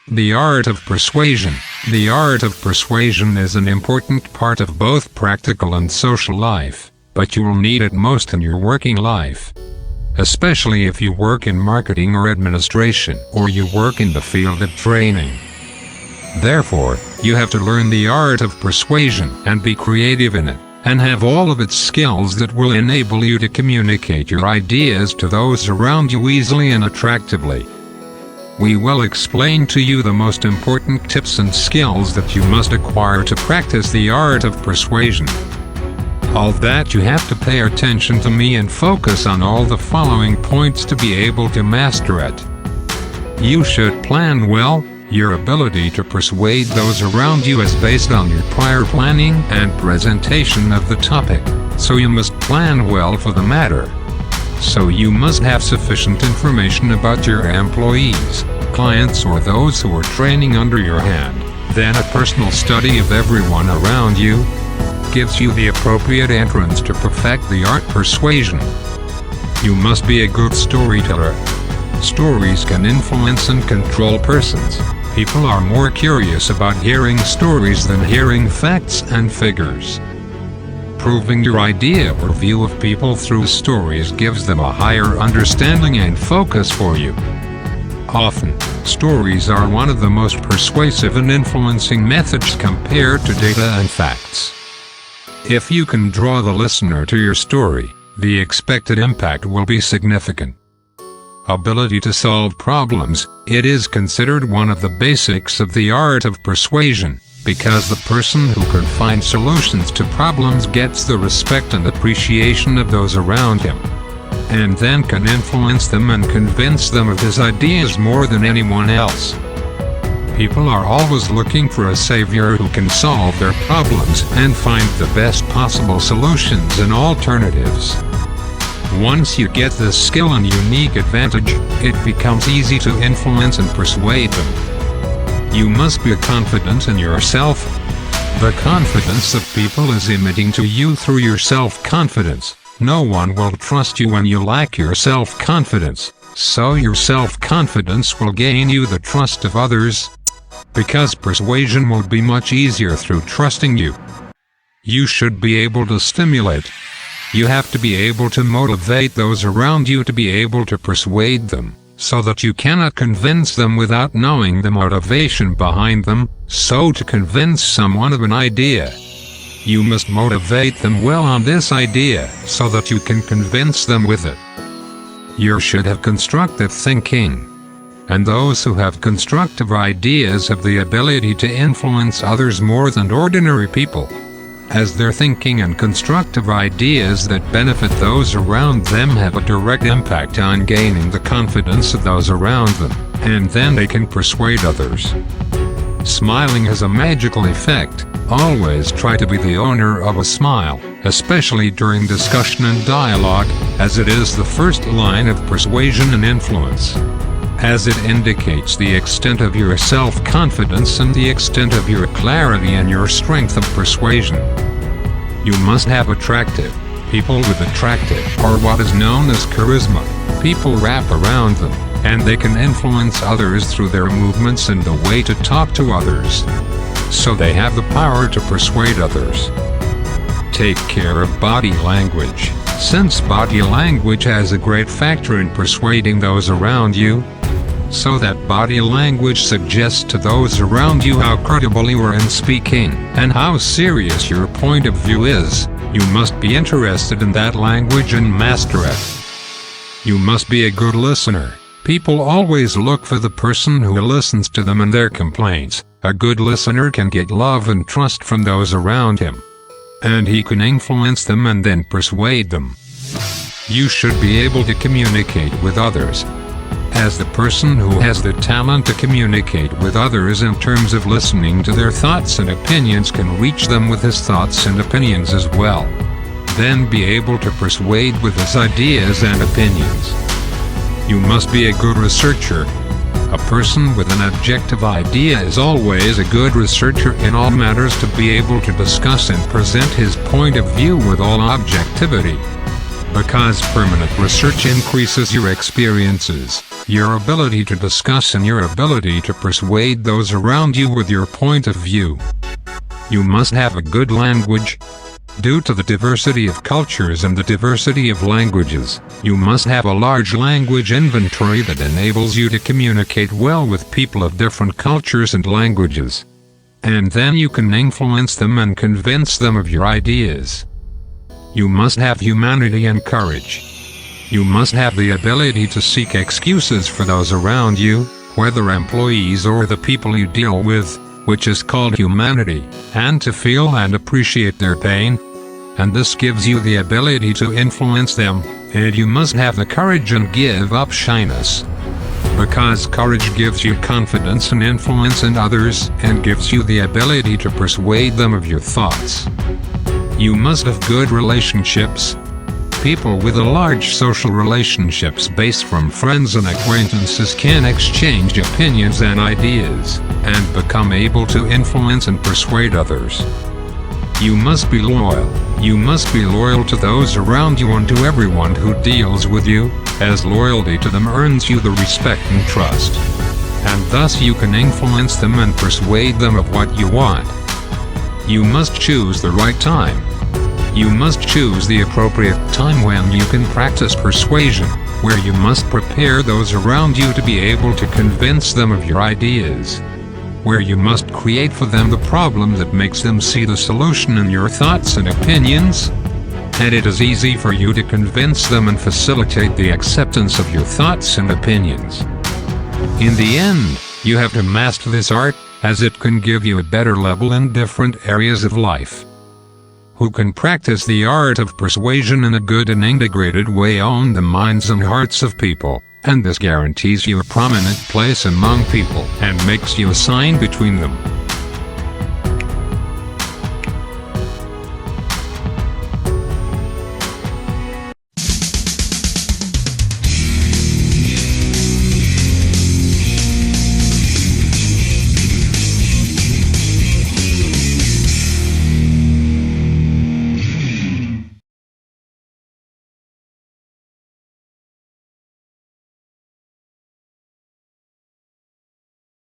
The art of persuasion. The art of persuasion is an important part of both practical and social life, but you will need it most in your working life. Especially if you work in marketing or administration, or you work in the field of training. Therefore, you have to learn the art of persuasion and be creative in it, and have all of its skills that will enable you to communicate your ideas to those around you easily and attractively. We will explain to you the most important tips and skills that you must acquire to practice the art of persuasion. All that you have to pay attention to me and focus on all the following points to be able to master it. You should plan well. Your ability to persuade those around you is based on your prior planning and presentation of the topic, so you must plan well for the matter. So you must have sufficient information about your employees, clients or those who are training under your hand. Then a personal study of everyone around you gives you the appropriate entrance to perfect the art persuasion. You must be a good storyteller. Stories can influence and control persons. People are more curious about hearing stories than hearing facts and figures. Proving your idea or view of people through stories gives them a higher understanding and focus for you. Often, stories are one of the most persuasive and influencing methods compared to data and facts. If you can draw the listener to your story, the expected impact will be significant. Ability to solve problems. It is considered one of the basics of the art of persuasion, because the person who can find solutions to problems gets the respect and appreciation of those around him, and then can influence them and convince them of his ideas more than anyone else. People are always looking for a savior who can solve their problems and find the best possible solutions and alternatives. Once you get this skill and unique advantage, it becomes easy to influence and persuade them. You must be confident in yourself. The confidence of people is emitting to you through your self-confidence. No one will trust you when you lack your self-confidence, so your self-confidence will gain you the trust of others, because persuasion will be much easier through trusting you. You should be able to stimulate. You have to be able to motivate those around you to be able to persuade them, so that you cannot convince them without knowing the motivation behind them. So to convince someone of an idea, you must motivate them well on this idea, so that you can convince them with it. You should have constructive thinking. And those who have constructive ideas have the ability to influence others more than ordinary people, as their thinking and constructive ideas that benefit those around them have a direct impact on gaining the confidence of those around them, and then they can persuade others. Smiling has a magical effect. Always try to be the owner of a smile, especially during discussion and dialogue, as it is the first line of persuasion and influence, as it indicates the extent of your self-confidence and the extent of your clarity and your strength of persuasion. You must have attractive. People with attractive, or what is known as charisma, people wrap around them, and they can influence others through their movements and the way to talk to others. So they have the power to persuade others. Take care of body language, since body language has a great factor in persuading those around you. So that body language suggests to those around you how credible you are in speaking, and how serious your point of view is. You must be interested in that language and master it. You must be a good listener. People always look for the person who listens to them and their complaints. A good listener can get love and trust from those around him, and he can influence them and then persuade them. You should be able to communicate with others, as the person who has the talent to communicate with others in terms of listening to their thoughts and opinions can reach them with his thoughts and opinions as well. Then be able to persuade with his ideas and opinions. You must be a good researcher. A person with an objective idea is always a good researcher in all matters to be able to discuss and present his point of view with all objectivity. Because permanent research increases your experiences, your ability to discuss and your ability to persuade those around you with your point of view. You must have a good language. Due to the diversity of cultures and the diversity of languages, you must have a large language inventory that enables you to communicate well with people of different cultures and languages. And then you can influence them and convince them of your ideas. You must have humanity and courage. You must have the ability to seek excuses for those around you, whether employees or the people you deal with, which is called humanity, and to feel and appreciate their pain. And this gives you the ability to influence them, and you must have the courage and give up shyness. Because courage gives you confidence and influence in others, and gives you the ability to persuade them of your thoughts. You must have good relationships. People with a large social relationships based from friends and acquaintances can exchange opinions and ideas, and become able to influence and persuade others. You must be loyal. You must be loyal to those around you and to everyone who deals with you, as loyalty to them earns you the respect and trust. And thus you can influence them and persuade them of what you want. You must choose the right time. You must choose the appropriate time when you can practice persuasion, where you must prepare those around you to be able to convince them of your ideas. Where you must create for them the problem that makes them see the solution in your thoughts and opinions. And it is easy for you to convince them and facilitate the acceptance of your thoughts and opinions. In the end, you have to master this art, as it can give you a better level in different areas of life. Who can practice the art of persuasion in a good and integrated way own the minds and hearts of people, and this guarantees you a prominent place among people and makes you a sign between them.